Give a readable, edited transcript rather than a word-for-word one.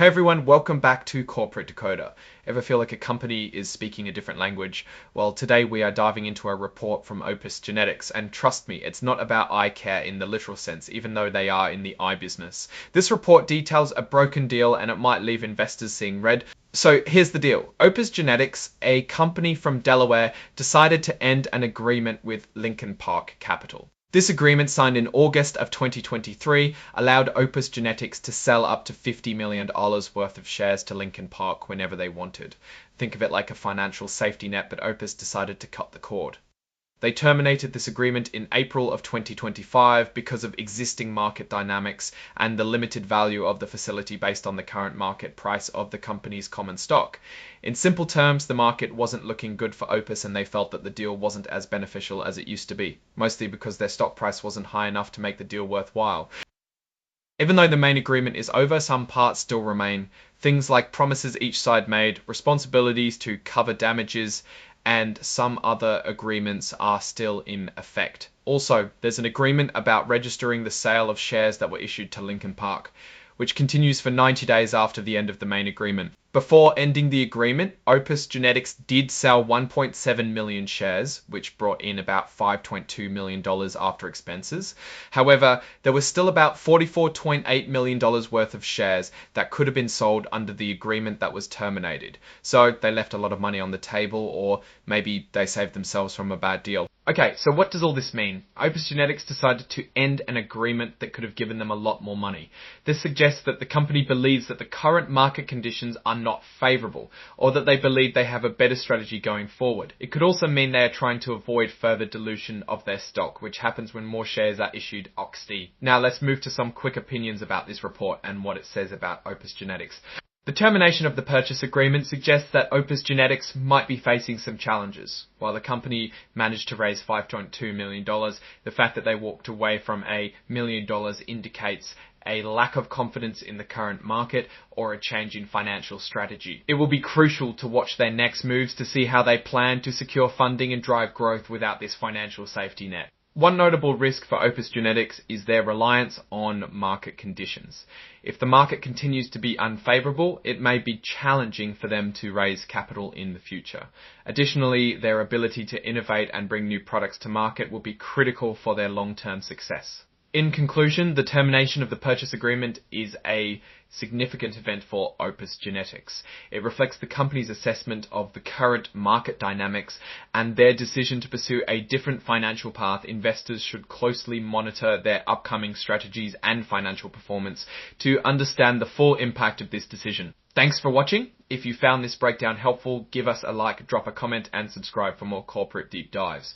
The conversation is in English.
Hey everyone, welcome back to Corporate Decoder. Ever feel like a company is speaking a different language? Well, today we are diving into a report from Opus Genetics, and trust me, it's not about eye care in the literal sense, even though they are in the eye business. This report details a broken deal and it might leave investors seeing red. So here's the deal. Opus Genetics, a company from Delaware, decided to end an agreement with Lincoln Park Capital. This agreement, signed in August of 2023, allowed Opus Genetics to sell up to $50 million worth of shares to Lincoln Park whenever they wanted. Think of it like a financial safety net, but Opus decided to cut the cord. They terminated this agreement in April of 2025 because of existing market dynamics and the limited value of the facility based on the current market price of the company's common stock. In simple terms, the market wasn't looking good for Opus and they felt that the deal wasn't as beneficial as it used to be, mostly because their stock price wasn't high enough to make the deal worthwhile. Even though the main agreement is over, some parts still remain. Things like promises each side made, responsibilities to cover damages, and some other agreements are still in effect. Also, there's an agreement about registering the sale of shares that were issued to Lincoln Park, which continues for 90 days after the end of the main agreement. Before ending the agreement, Opus Genetics did sell 1.7 million shares, which brought in about $5.2 million after expenses. However, there was still about $44.8 million worth of shares that could have been sold under the agreement that was terminated. So they left a lot of money on the table, or maybe they saved themselves from a bad deal. Okay, so what does all this mean? Opus Genetics decided to end an agreement that could have given them a lot more money. This suggests that the company believes that the current market conditions are not favourable, or that they believe they have a better strategy going forward. It could also mean they are trying to avoid further dilution of their stock, which happens when more shares are issued OXD. Now let's move to some quick opinions about this report and what it says about Opus Genetics. The termination of the purchase agreement suggests that Opus Genetics might be facing some challenges. While the company managed to raise $5.2 million, the fact that they walked away from $1 million indicates a lack of confidence in the current market or a change in financial strategy. It will be crucial to watch their next moves to see how they plan to secure funding and drive growth without this financial safety net. One notable risk for Opus Genetics is their reliance on market conditions. If the market continues to be unfavourable, it may be challenging for them to raise capital in the future. Additionally, their ability to innovate and bring new products to market will be critical for their long-term success. In conclusion, the termination of the purchase agreement is a significant event for Opus Genetics. It reflects the company's assessment of the current market dynamics and their decision to pursue a different financial path. Investors should closely monitor their upcoming strategies and financial performance to understand the full impact of this decision. Thanks for watching. If you found this breakdown helpful, give us a like, drop a comment, and subscribe for more corporate deep dives.